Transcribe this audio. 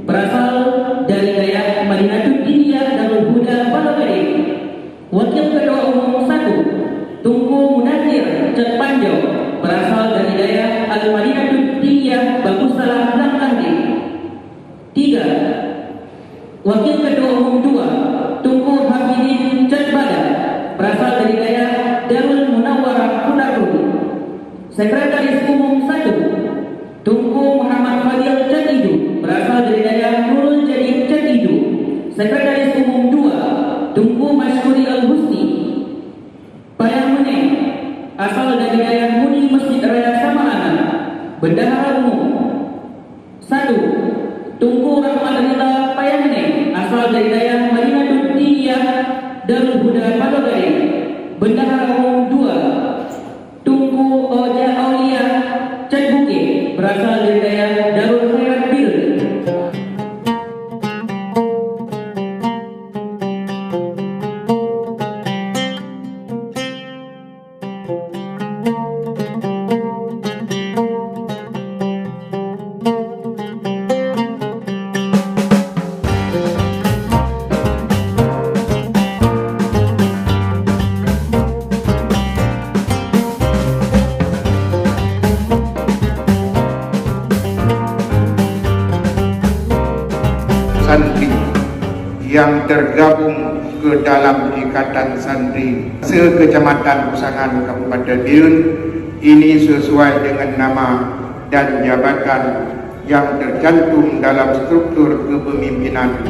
berasal dari daerah Madinatul India Darul Huda Palogari. Wakil Ketua Umum 1 Tunku Munazir Ceppanjo berasal dari daerah Al-Madinatul India Bagusalah Langlangge. 3. Wakil Ketua Umum 2 Tunku Hafidin Cetbada berasal dari daerah Darul Munawwarah Kudarul. Sekretaris Umum 1 Tunku Muhammad Fadil Cetidu berasal dari daerah Nurul Jadi Cetidu. Sekretaris Umum 2 Tunku Masyuri Al-Husni Payamene asal dari daerah Muni Masjid Raya Samalana. Bendahara Umum 1 Tunku Rahmat Rida Payamene asal dari daerah Madinatul India Darul Huda Palogari. Bendahara Umum 2 Tunku Oja Aulia Cetbuke berasal dari daerah Darul Khairat Bil. Santri yang tergabung ke dalam Ikatan Santri se-Kecamatan Kusangan Kabupaten Biren ini sesuai dengan nama dan jabatan yang tercantum dalam struktur kepemimpinan.